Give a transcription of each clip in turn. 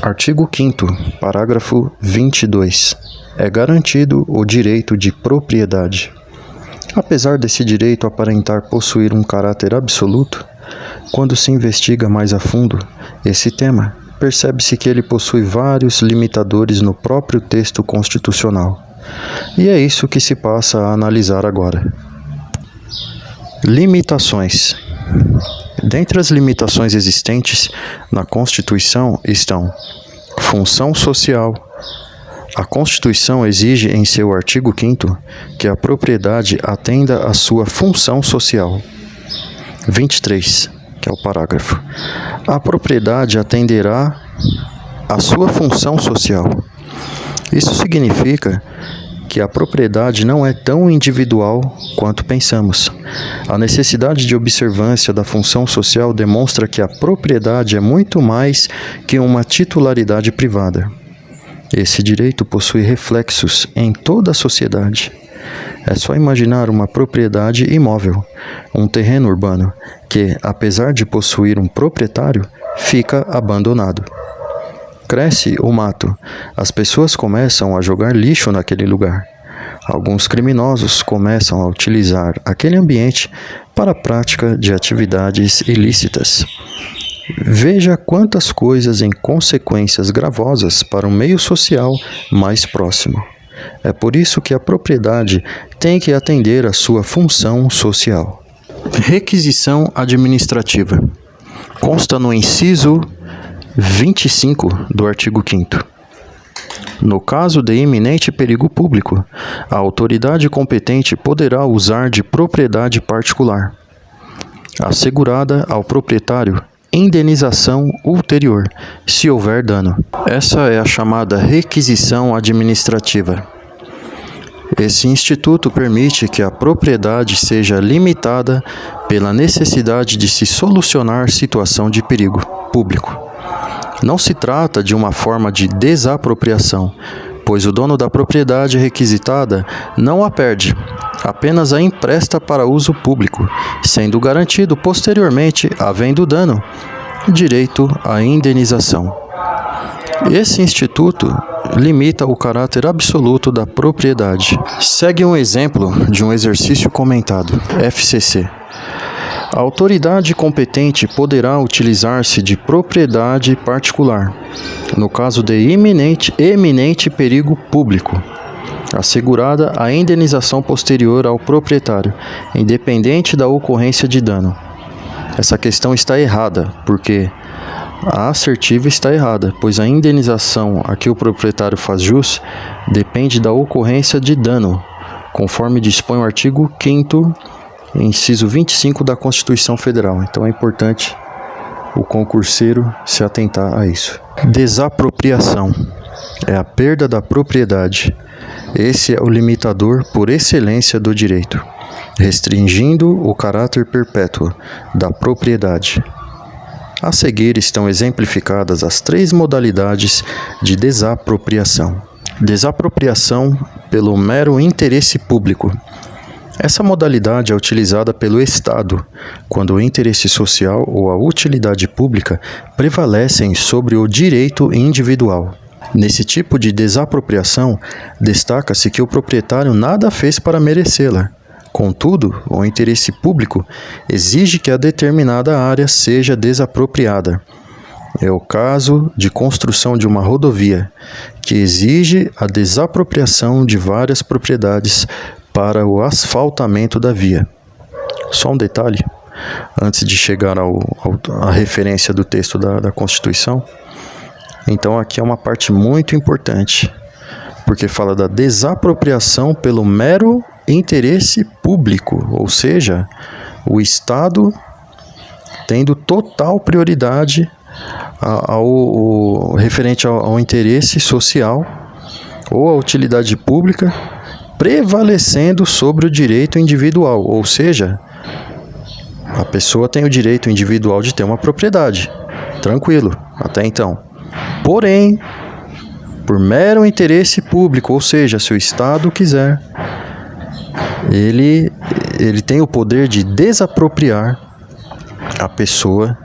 Artigo 5º, parágrafo 22. É garantido o direito de propriedade. Apesar desse direito aparentar possuir um caráter absoluto, quando se investiga mais a fundo esse tema, percebe-se que ele possui vários limitadores no próprio texto constitucional. E é isso que se passa a analisar agora. Limitações. Dentre as limitações existentes na Constituição estão: função social. A Constituição exige em seu artigo 5º que a propriedade atenda à sua função social. 23, que é o parágrafo. A propriedade atenderá à sua função social. Isso significa que a propriedade não é tão individual quanto pensamos. A necessidade de observância da função social demonstra que a propriedade é muito mais que uma titularidade privada. Esse direito possui reflexos em toda a sociedade. É só imaginar uma propriedade imóvel, um terreno urbano, que, apesar de possuir um proprietário, fica abandonado. Cresce o mato. As pessoas começam a jogar lixo naquele lugar. Alguns criminosos começam a utilizar aquele ambiente para a prática de atividades ilícitas. Veja quantas coisas em consequências gravosas para o meio social mais próximo. É por isso que a propriedade tem que atender à sua função social. Requisição administrativa. Consta no inciso 25 do artigo 5º. No caso de iminente perigo público, a autoridade competente poderá usar de propriedade particular, assegurada ao proprietário indenização ulterior, se houver dano. Essa é a chamada requisição administrativa. Esse instituto permite que a propriedade seja limitada pela necessidade de se solucionar situação de perigo público. Não se trata de uma forma de desapropriação, pois o dono da propriedade requisitada não a perde, apenas a empresta para uso público, sendo garantido posteriormente, havendo dano, direito à indenização. Esse instituto limita o caráter absoluto da propriedade. Segue um exemplo de um exercício comentado, FCC. A autoridade competente poderá utilizar-se de propriedade particular, no caso de eminente perigo público, assegurada a indenização posterior ao proprietário, independente da ocorrência de dano. Essa questão está errada, porque a assertiva está errada, pois a indenização a que o proprietário faz jus depende da ocorrência de dano, conforme dispõe o artigo 5º, inciso 25 da Constituição Federal. Então é importante o concurseiro se atentar a isso. Desapropriação é a perda da propriedade. Esse é o limitador por excelência do direito, restringindo o caráter perpétuo da propriedade. A seguir estão exemplificadas as 3 modalidades de desapropriação. Desapropriação pelo mero interesse público. Essa modalidade é utilizada pelo Estado quando o interesse social ou a utilidade pública prevalecem sobre o direito individual. Nesse tipo de desapropriação, destaca-se que o proprietário nada fez para merecê-la. Contudo, o interesse público exige que a determinada área seja desapropriada. É o caso de construção de uma rodovia, que exige a desapropriação de várias propriedades para o asfaltamento da via. Só um detalhe, antes de chegar à referência do texto da Constituição. Então aqui é uma parte muito importante, porque fala da desapropriação pelo mero interesse público, ou seja, o Estado tendo total prioridade referente ao interesse social ou à utilidade pública, prevalecendo sobre o direito individual, ou seja, a pessoa tem o direito individual de ter uma propriedade, tranquilo, até então. Porém, por mero interesse público, ou seja, se o Estado quiser, ele tem o poder de desapropriar a pessoa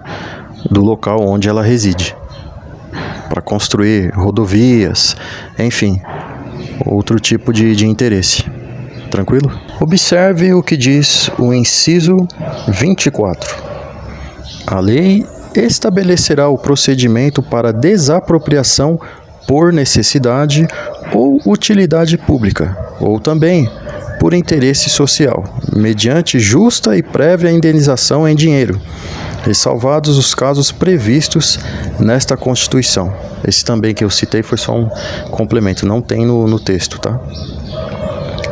do local onde ela reside. para construir rodovias, enfim, outro tipo de interesse. Tranquilo? Observe o que diz o inciso 24. A lei estabelecerá o procedimento para desapropriação por necessidade ou utilidade pública, ou também por interesse social, mediante justa e prévia indenização em dinheiro, ressalvados os casos previstos nesta Constituição. Esse também que eu citei foi só um complemento, não tem no texto, tá?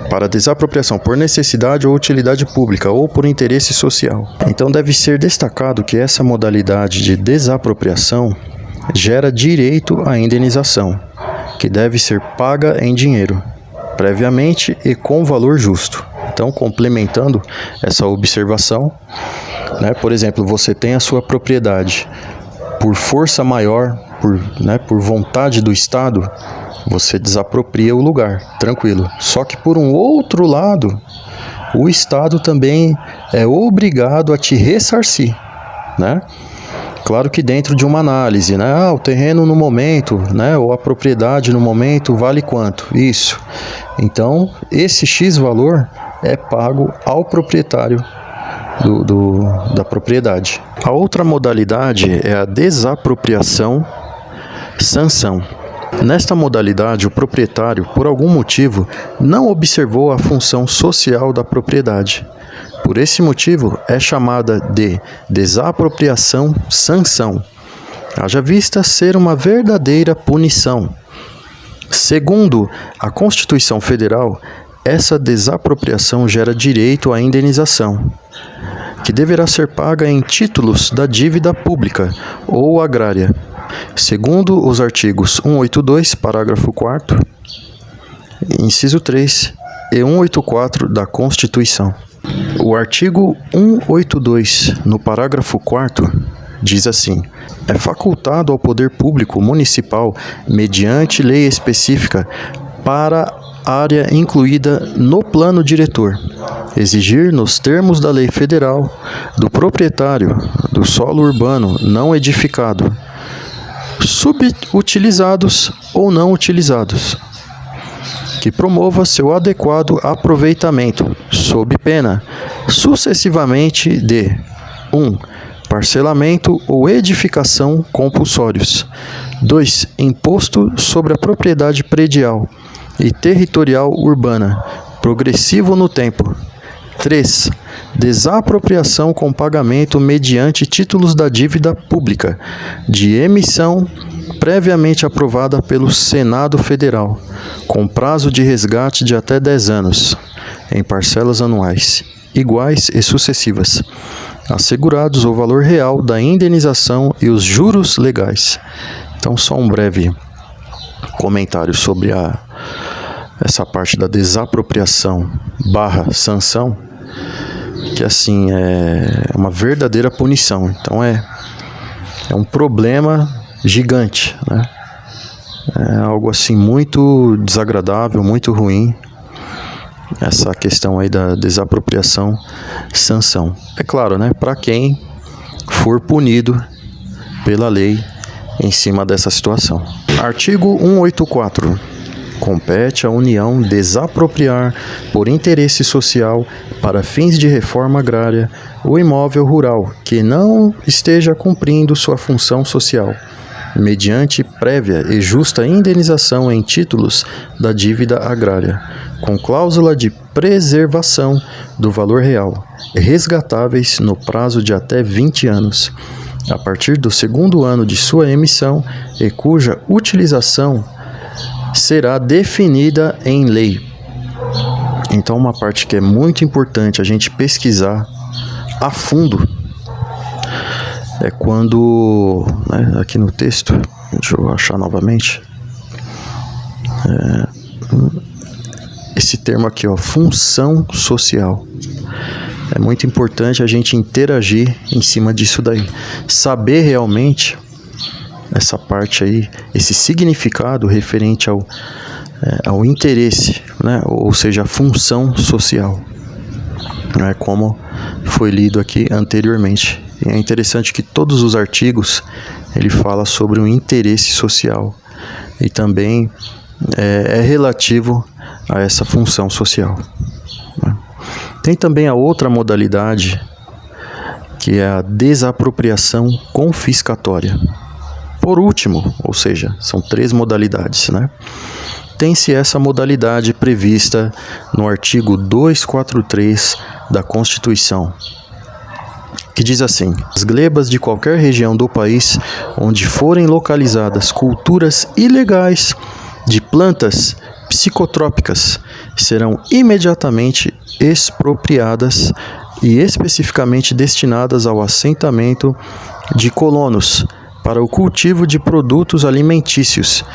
Para desapropriação por necessidade ou utilidade pública ou por interesse social. Então deve ser destacado que essa modalidade de desapropriação gera direito à indenização, que deve ser paga em dinheiro, previamente e com valor justo. Então, complementando essa observação, por exemplo, você tem a sua propriedade por força maior, por vontade do Estado, você desapropria o lugar, tranquilo. Só que por um outro lado, o Estado também é obrigado a te ressarcir, Claro que dentro de uma análise, o terreno no momento, ou a propriedade no momento vale quanto? Isso. Então, esse X valor é pago ao proprietário da propriedade. A outra modalidade é a desapropriação-sanção. Nesta modalidade, o proprietário, por algum motivo, não observou a função social da propriedade. Por esse motivo, é chamada de desapropriação-sanção, haja vista ser uma verdadeira punição. Segundo a Constituição Federal, essa desapropriação gera direito à indenização, que deverá ser paga em títulos da dívida pública ou agrária, segundo os artigos 182, parágrafo 4º, inciso 3 e 184 da Constituição. O artigo 182, no parágrafo 4º, diz assim: é facultado ao poder público municipal, mediante lei específica para área incluída no plano diretor, exigir nos termos da lei federal do proprietário do solo urbano não edificado, subutilizados ou não utilizados, que promova seu adequado aproveitamento, sob pena, sucessivamente de 1. Parcelamento ou edificação compulsórios. 2. Imposto sobre a propriedade predial e territorial urbana, progressivo no tempo. 3. Desapropriação com pagamento mediante títulos da dívida pública, de emissão previamente aprovada pelo Senado Federal, com prazo de resgate de até 10 anos, em parcelas anuais, iguais e sucessivas, assegurados o valor real da indenização e os juros legais. Então, só um breve comentário sobre essa parte da desapropriação/sanção, que assim é uma verdadeira punição. Então é um problema gigante, É algo assim muito desagradável, muito ruim, essa questão aí da desapropriação-sanção. É claro, para quem for punido pela lei em cima dessa situação. Artigo 184. Compete à União desapropriar, por interesse social, para fins de reforma agrária, o imóvel rural que não esteja cumprindo sua função social, mediante prévia e justa indenização em títulos da dívida agrária, com cláusula de preservação do valor real, resgatáveis no prazo de até 20 anos, a partir do segundo ano de sua emissão e cuja utilização será definida em lei. Então, uma parte que é muito importante a gente pesquisar a fundo é quando, aqui no texto, deixa eu achar novamente, esse termo aqui, função social. É muito importante a gente interagir em cima disso daí, saber realmente essa parte aí, esse significado referente ao interesse, ou seja, a função social, como foi lido aqui anteriormente E é interessante que todos os artigos ele fala sobre o interesse social e também é relativo a essa função social. Tem também a outra modalidade, que é a desapropriação confiscatória. Por último, ou seja, são 3 modalidades, né? Tem-se essa modalidade prevista no artigo 243 da Constituição, que diz assim: as glebas de qualquer região do país onde forem localizadas culturas ilegais de plantas psicotrópicas serão imediatamente expropriadas e especificamente destinadas ao assentamento de colonos para o cultivo de produtos alimentícios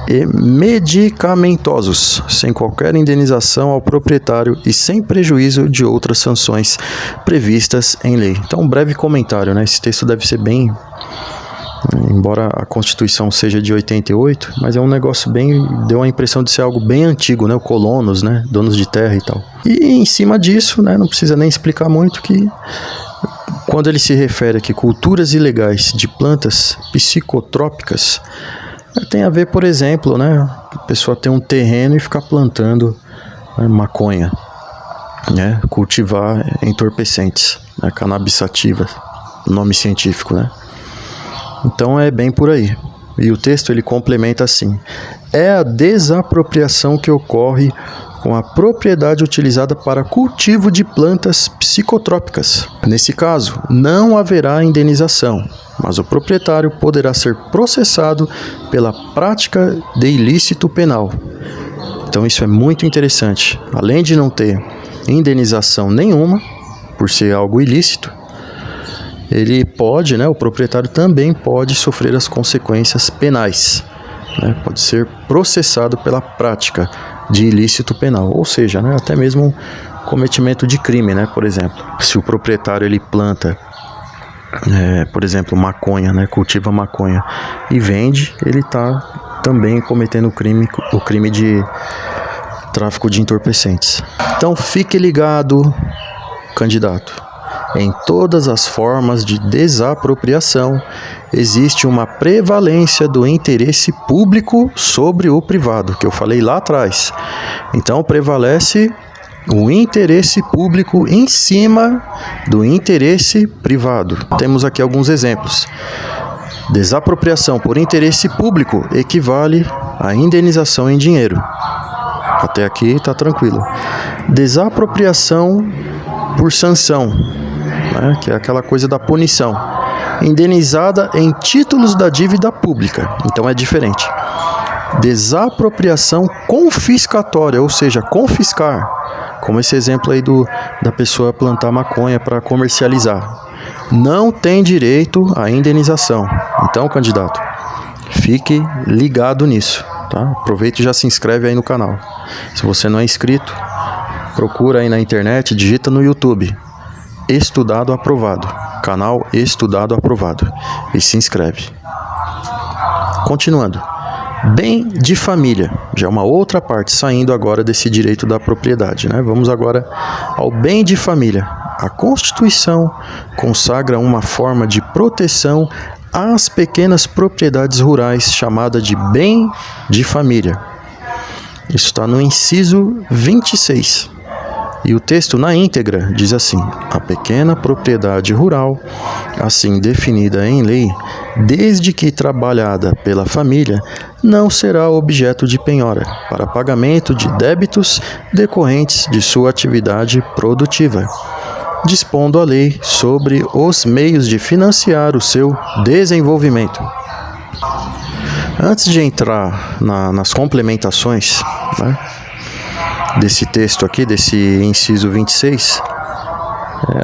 e medicamentosos, sem qualquer indenização ao proprietário e sem prejuízo de outras sanções previstas em lei. Então, um breve comentário, né? Esse texto deve ser bem... Embora a Constituição seja de 88, mas é um negócio bem... Deu a impressão de ser algo bem antigo, né? O colonos, né? Donos de terra e tal. E em cima disso, né? Não precisa nem explicar muito que... Quando ele se refere aqui culturas ilegais de plantas psicotrópicas, tem a ver, por exemplo, né? A pessoa tem um terreno e ficar plantando, né, maconha, né? Cultivar entorpecentes, né? Cannabis sativa, nome científico, né? Então é bem por aí. E o texto ele complementa assim: é a desapropriação que ocorre com a propriedade utilizada para cultivo de plantas psicotrópicas. Nesse caso, não haverá indenização, mas o proprietário poderá ser processado pela prática de ilícito penal. Então isso é muito interessante. Além de não ter indenização nenhuma, por ser algo ilícito, ele pode, né, o proprietário também pode sofrer as consequências penais, né, pode ser processado pela prática de ilícito penal, ou seja, né, até mesmo cometimento de crime, né, por exemplo. Se o proprietário ele planta, por exemplo, maconha, né, cultiva maconha e vende, ele está também cometendo o crime de tráfico de entorpecentes. Então fique ligado, candidato. Em todas as formas de desapropriação, existe uma prevalência do interesse público sobre o privado, que eu falei lá atrás. Então, prevalece o interesse público em cima do interesse privado. Temos aqui alguns exemplos. Desapropriação por interesse público equivale à indenização em dinheiro. Até aqui está tranquilo. Desapropriação por sanção, né, que é aquela coisa da punição, indenizada em títulos da dívida pública, então é diferente. Desapropriação confiscatória, ou seja, confiscar, como esse exemplo aí da pessoa plantar maconha para comercializar, não tem direito à indenização. Então, candidato, fique ligado nisso, tá? Aproveita e já se inscreve aí no canal. Se você não é inscrito, procura aí na internet, digita no YouTube Estudado Aprovado, canal Estudado Aprovado, e se inscreve. Continuando, bem de família, já é uma outra parte, saindo agora desse direito da propriedade, né? Vamos agora ao bem de família. A Constituição consagra uma forma de proteção às pequenas propriedades rurais chamada de bem de família. Isso está no inciso 26. E o texto na íntegra diz assim: a pequena propriedade rural, assim definida em lei, desde que trabalhada pela família, não será objeto de penhora para pagamento de débitos decorrentes de sua atividade produtiva, dispondo a lei sobre os meios de financiar o seu desenvolvimento. Antes de entrar nas complementações, né, desse texto aqui, desse inciso 26,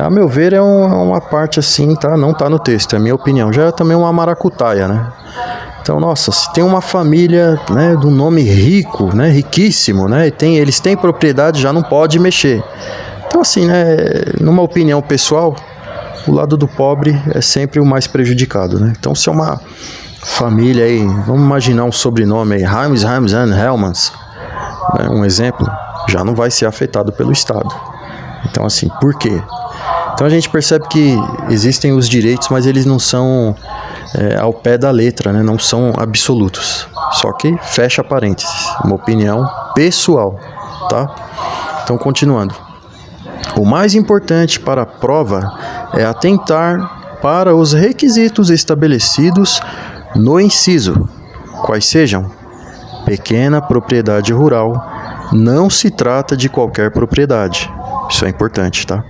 a meu ver é uma parte assim, tá? Não está no texto, é a minha opinião. Já é também uma maracutaia, né? Então, nossa, se tem uma família, né, do nome rico, né, riquíssimo, né, e eles têm propriedade, já não pode mexer. Então, assim, né, numa opinião pessoal, o lado do pobre é sempre o mais prejudicado, né? Então, se é uma família aí, vamos imaginar um sobrenome aí, Heims and Hellmans, né, um exemplo, já não vai ser afetado pelo Estado. Então, assim, por quê? Então a gente percebe que existem os direitos, mas eles não são ao pé da letra, né? Não são absolutos. Só que fecha parênteses, uma opinião pessoal, tá? Então, continuando. O mais importante para a prova é atentar para os requisitos estabelecidos no inciso, quais sejam: pequena propriedade rural, não se trata de qualquer propriedade. Isso é importante, tá?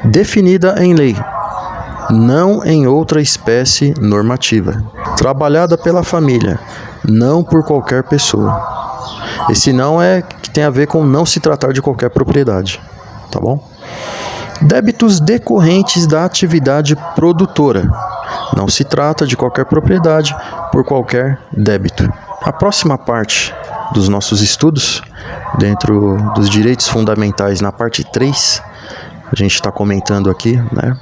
Definida em lei, não em outra espécie normativa. Trabalhada pela família, não por qualquer pessoa. Esse não é que tem a ver com não se tratar de qualquer propriedade, tá bom? Débitos decorrentes da atividade produtora. Não se trata de qualquer propriedade por qualquer débito. A próxima parte dos nossos estudos, dentro dos direitos fundamentais, na parte 3, a gente está comentando aqui, né,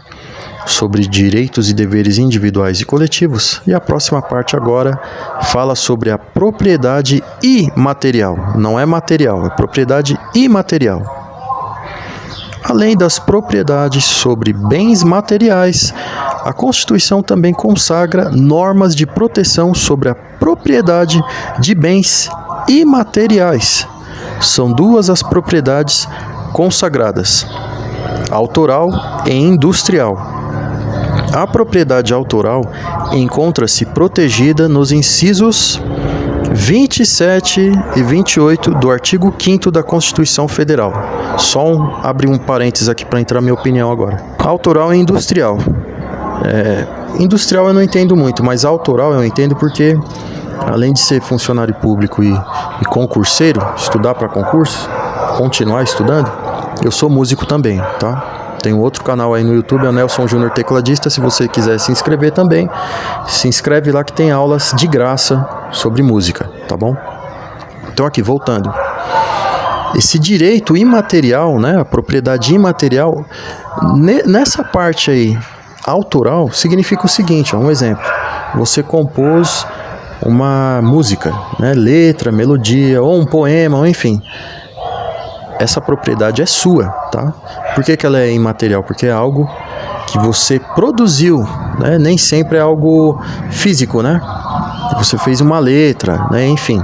sobre direitos e deveres individuais e coletivos, e a próxima parte agora fala sobre a propriedade imaterial. Não é material, é propriedade imaterial. Além das propriedades sobre bens materiais, a Constituição também consagra normas de proteção sobre a propriedade de bens imateriais. São duas as propriedades consagradas: autoral e industrial. A propriedade autoral encontra-se protegida nos incisos 27 e 28 do artigo 5º da Constituição Federal. Abrir um parênteses aqui para entrar minha opinião agora. Autoral e industrial. Industrial eu não entendo muito, mas autoral eu entendo porque, além de ser funcionário público e concurseiro, estudar para concurso, continuar estudando, eu sou músico também, tá? Tem um outro canal aí no YouTube, é o Nelson Júnior Tecladista. Se você quiser se inscrever também, se inscreve lá que tem aulas de graça sobre música, tá bom? Então aqui, voltando. Esse direito imaterial, né, a propriedade imaterial, nessa parte aí, autoral, significa o seguinte, um exemplo. Você compôs uma música, né, letra, melodia, ou um poema, ou enfim. Essa propriedade é sua, tá? Por que ela é imaterial? Porque é algo que você produziu, né? Nem sempre é algo físico, né? Você fez uma letra, né? Enfim.